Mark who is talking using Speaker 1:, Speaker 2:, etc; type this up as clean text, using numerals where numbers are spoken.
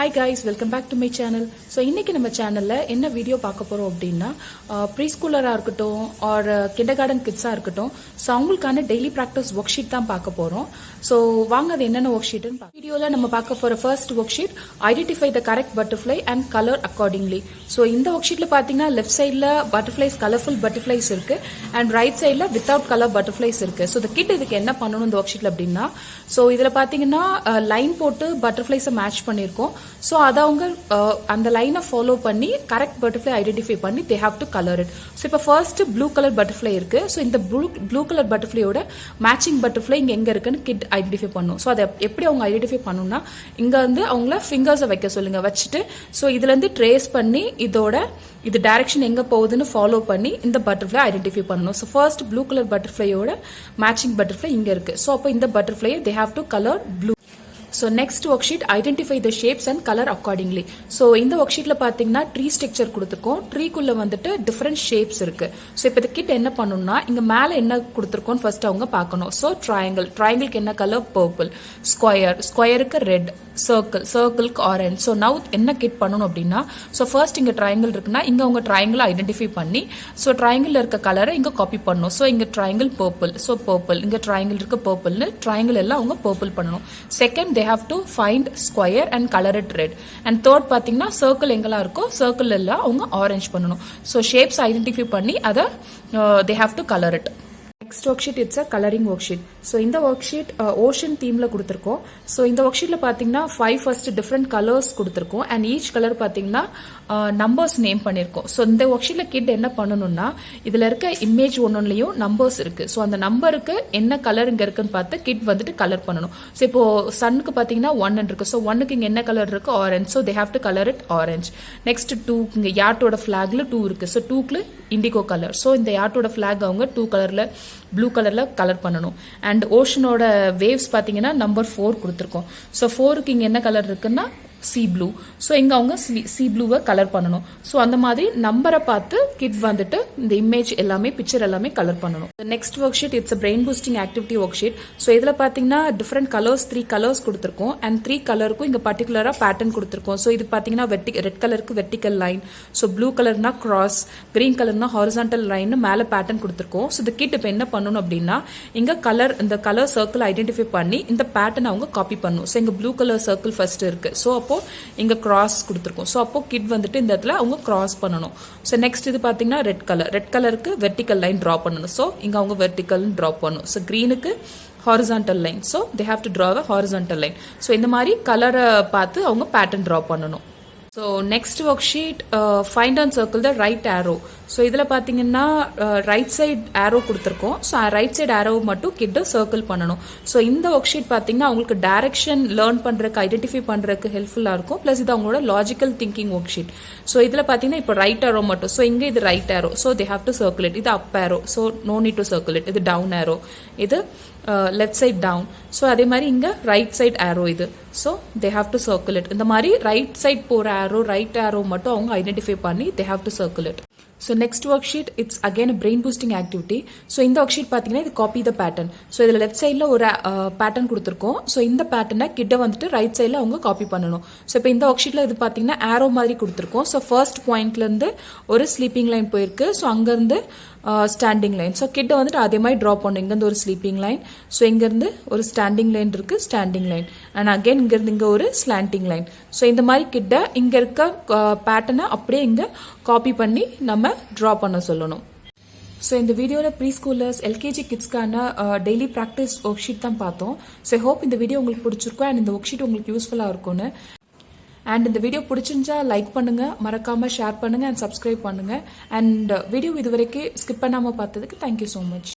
Speaker 1: Hi guys, welcome back to my channel. So இன்னைக்கு நம்ம சேனல்ல என்ன வீடியோ பார்க்க போறோம் அப்படின்னா ப்ரீஸ்கூலரா இருக்கட்டும் ஆர் கிண்டர்கார்டன் கிட்ஸா இருக்கட்டும் ஸோ அவங்களுக்கான டெய்லி ப்ராக்டிஸ் ஒர்க் ஷீட் தான் பார்க்க போறோம். ஸோ வாங்க அது என்னென்ன ஒர்க் ஷீட்னு வீடியோல நம்ம பார்க்க போற first work sheet identify the correct butterfly and colour accordingly. So இந்த ஒர்க் ஷீட்ல பாத்தீங்கன்னா லெஃப்ட் சைட்ல பட்டர்ஃப்ளைஸ் கலர்ஃபுல் பட்டர்ஃப்ளைஸ் இருக்கு அண்ட் ரைட் சைட்ல வித்தவுட் கலர் பட்டர்ஃப்ளைஸ் இருக்கு. ஸோ இந்த கிட் இதுக்கு என்ன பண்ணணும் இந்த ஒர்க் ஷீட்ல அப்படின்னா ஸோ இதுல பாத்தீங்கன்னா லைன் போட்டு பட்டர்ஃப்ளைஸை மேட்ச் பண்ணிருக்கோம். ஸோ அதை அவங்க அந்த லைனை ஃபாலோ பண்ணி கரெக்ட் பட்டர்ஃப்ளை ஐடென்டிஃபை பண்ணி தே have to colour it. So இப்போ ஃபர்ஸ்ட் ப்ளூ கலர் பட்டர்ஃப்ளை இருக்கு. ஸோ இந்த ப்ளூ கலர் பட்டர்ஃப்ளையோட மேட்சிங் பட்டர்ஃப்ளை இங்க எங்க இருக்குன்னு கிட் ஐடென்டிஃபை பண்ணும். ஸோ அதை எப்படி அவங்க ஐடென்டிஃபை பண்ணணும்னா இங்க வந்து அவங்கள ஃபிங்கர்ஸை வைக்க சொல்லுங்க, வச்சுட்டு ஸோ இதுல இருந்து ட்ரேஸ் பண்ணி இது டைரக்ஷன் எங்க போகுதுன்னு ஃபாலோ பண்ணி இந்த பட்டர்ஃப்ளை ஐடென்டிஃபை பண்ணணும். ஸோ ஃபர்ஸ்ட் ப்ளூ கலர் பட்டர்ஃப்ளையோட மேட்சிங் பட்டர்ஃப்ளை இங்க இருக்கு. ஸோ அப்போ இந்த பட்டர்ஃப்ளையை they have to colour blue. So next worksheet identify the shapes and color accordingly. So இந்த worksheetல பாத்தீங்கன்னா ட்ரீ ஸ்ட்ரக்சர் கொடுத்திருக்கோம். ட்ரீக்குள்ள வந்துட்டு டிஃபரெண்ட் ஷேப்ஸ் இருக்கு. ஸோ இப்போ இந்த கிட் என்ன பண்ணணும்னா இங்க மேல என்ன கொடுத்திருக்கோம் ஃபர்ஸ்ட் அவங்க பார்க்கணும். ஸோ ட்ரையாங்கிள்க்கு என்ன கலர் பர்பிள், ஸ்கொயருக்கு ரெட், சர்க்கிள்க்கு ஆரஞ்ச். ஸோ நவ் என்ன கிட் பண்ணணும் அப்படின்னா ஸோ ஃபர்ஸ்ட் இங்க ட்ரையாங்கிள் இருக்குன்னா இங்க அவங்க ட்ரையாங்கிள் ஐடென்டிஃபை பண்ணி ஸோ ட்ரையாங்கிள் இருக்க கலரை இங்க காப்பி பண்ணணும். ஸோ இங்க ட்ரையாங்கிள் பர்பிள், ஸோ பர்பிள், இங்க ட்ரையாங்கிள் இருக்க பர்பிள்னு ட்ரையாங்கிள் எல்லாம் அவங்க பர்பிள் பண்ணணும். Second they have to find square and color it red. And third பாத்தீங்கன்னா சர்க்கிள் எங்கெல்லாம் இருக்கோ சர்க்கிள் எல்லாம் அவங்க ஆரஞ்ச் பண்ணணும். ஸோ ஷேப்ஸ் ஐடென்டிஃபை பண்ணி அதை they have to color it. Next worksheet it's a coloring worksheet. So இந்த worksheet ocean themeல கொடுத்திருக்கோம். So இந்த worksheetல பாத்தீங்கன்னா 5 first different colors கொடுத்திருக்கோம் and each color பாத்தீங்கன்னா numbers name பண்ணிருக்கோம். So இந்த worksheetல kid என்ன பண்ணணும்னா இதுல இருக்க இமேஜ் ஒன்னொன்லயும் numbers இருக்கு. So அந்த நம்பருக்கு என்ன கலர் இங்க இருக்குன்னு பார்த்து கிட் வந்துட்டு கலர் பண்ணணும். So இப்போ சன்னுக்கு பாத்தீங்கன்னா 1 இருக்கு. So 1க்கு இங்க என்ன கலர் இருக்கு orange. So they have to color it orange. Next 2 இங்க யாட்டோட ஃபிளாக்ல 2 இருக்கு. So 2க்கு இண்டிகோ கலர். So இந்த யாட்டோட ஃபிளாக் அவங்க 2 கலர்ல ப்ளூ கலர்ல கலர் பண்ணணும். அண்ட் ஓஷனோட வேவ்ஸ் பாத்தீங்கன்னா நம்பர் 4 கொடுத்திருக்கோம். ஸோ 4க்கு இங்க என்ன கலர் இருக்குன்னா சி ப்ளூ. ஸோ இங்க அவங்க சி ப்ளூவை கலர் பண்ணணும். ஸோ அந்த மாதிரி நம்பரை பார்த்து கிட் வந்துட்டு இந்த இமேஜ் எல்லாமே பிக்சர் எல்லாமே கலர் பண்ணணும். Next worksheet it's brain boosting activity worksheet. So இதுல பாத்தீங்கன்னா டிஃபரெண்ட் கலர்ஸ் 3 கலர்ஸ் கொடுத்திருக்கோம் அண்ட் 3 கலருக்கும் இங்க பர்டிகுலரா பேட்டர்ன் கொடுத்திருக்கோம். ஸோ இது பாத்தீங்கன்னா ரெட் கலருக்கு வெர்டிக்கல் லைன், ஸோ ப்ளூ கலர்னா கிராஸ், கிரீன் கலர்னா ஹாரிசான்டல் லைன் மேல பேட்டர்ன் கொடுத்திருக்கோம். ஸோ இந்த கிட் இப்போ என்ன பண்ணணும் அப்படின்னா இங்க இந்த கலர் சர்க்கிள் ஐடென்டிஃபை பண்ணி இந்த பேட்டர்ன் அவங்க காப்பி பண்ணணும். ஸோ இங்க ப்ளூ கலர் சர்க்கிள் ஃபர்ஸ்ட் இருக்கு. ஸோ இங்க கிராஸ் கொடுத்திருக்கோம். சோ அப்போ கிட் வந்துட்டு இந்த இடத்துல அவங்க கிராஸ் பண்ணணும். சோ நெக்ஸ்ட் இது பாத்தீங்கன்னா ரெட் கலருக்கு வெர்டிக்கல் லைன் டிரா பண்ணணும். சோ இங்க அவங்க வெர்டிக்கல் டிரா பண்ணணும். சோ கிரீனுக்கு horizontal line. So they have to draw a horizontal line. So இந்த மாதிரி கலரை பார்த்து அவங்க பேட்டர்ன் டிரா பண்ணணும். So next worksheet find and circle the right arrow. So இதுல பாத்தீங்கன்னா ரைட் சைடு arrow கொடுத்திருக்கோம். So ரைட் சைடு arrow மட்டும் கிட் சர்க்கிள் பண்ணணும். So இந்த worksheet பாத்தீங்கன்னா அவங்களுக்கு டைரக்ஷன் லேர்ன் பண்றதுக்கு ஐடென்டிஃபை பண்றதுக்கு ஹெல்ப்ஃபுல்லா இருக்கும். பிளஸ் இது அவங்களோட லாஜிக்கல் திங்கிங் worksheet. So இதுல பாத்தீங்கன்னா இப்போ ரைட் arrow மட்டும். So இங்க இது right arrow. So they have to circle it. இது up arrow. So no need to circle it. இது down arrow. இது லெஃப்ட் சைட் டவுன். ஸோ அதே மாதிரி இங்க ரைட் சைட் ஆரோ இது. So they have to circle it. இந்த மாதிரி ரைட் சைட் போற ஆரோ ரைட் ஆரோ மட்டும் அவங்க ஐடென்டிஃபை பண்ணி தே have to circle it. So next worksheet it's again brain boosting activity. So இந்த ஒர்க் ஷீட் பார்த்தீங்கன்னா இது காப்பி த பேட்டர்ன். ஸோ இதில் லெஃப்ட் சைடில் ஒரு பேட்டர்ன் கொடுத்துருக்கோம். ஸோ இந்த பேட்டர்னை கிட்ட வந்துட்டு ரைட் சைடில் அவங்க காப்பி பண்ணணும். ஸோ இப்போ இந்த ஒர்க் ஷீட்டில் இது பார்த்தீங்கன்னா ஆரோ மாதிரி கொடுத்துருக்கோம். ஸோ ஃபர்ஸ்ட் பாயிண்ட்லேருந்து ஒரு ஸ்லீப்பிங் லைன் போயிருக்கு. ஸோ அங்கேருந்து ஸ்டாண்டிங் லைன். ஸோ கிட்ட வந்துட்டு அதே மாதிரி ட்ரா பண்ணும். இங்கேருந்து ஒரு ஸ்லீப்பிங் லைன். ஸோ இங்கேருந்து ஒரு ஸ்டாண்டிங் லைன் இருக்கு, ஸ்டாண்டிங் லைன். அண்ட் அகைன் இங்கேருந்து இங்கே ஒரு ஸ்லாண்டிங் லைன். ஸோ இந்த மாதிரி கிட்ட இங்கே இருக்க பேட்டர்னை அப்படியே இங்கே காப்பி பண்ணி நம்ம ட்ரா பண்ண சொல்லணும். ஸோ இந்த வீடியோவில் ப்ரீ ஸ்கூலர்ஸ் எல்கேஜி கிட்ஸ்க்கான டெய்லி ப்ராக்டிஸ் ஒர்க் ஷீட் தான் பார்த்தோம். ஸோ ஹோப் இந்த வீடியோ உங்களுக்கு பிடிச்சிருக்கும் அண்ட் இந்த ஒர்க் ஷீட் உங்களுக்கு யூஸ்ஃபுல்லாக இருக்கும்னு. அண்ட் இந்த வீடியோ பிடிச்சிருந்தா லைக் பண்ணுங்க, மறக்காம ஷேர் பண்ணுங்க அண்ட் சப்ஸ்கிரைப் பண்ணுங்க. அண்ட் வீடியோ இதுவரைக்கும் ஸ்கிப் பண்ணாம பார்த்ததுக்கு தேங்க்யூ ஸோ மச்.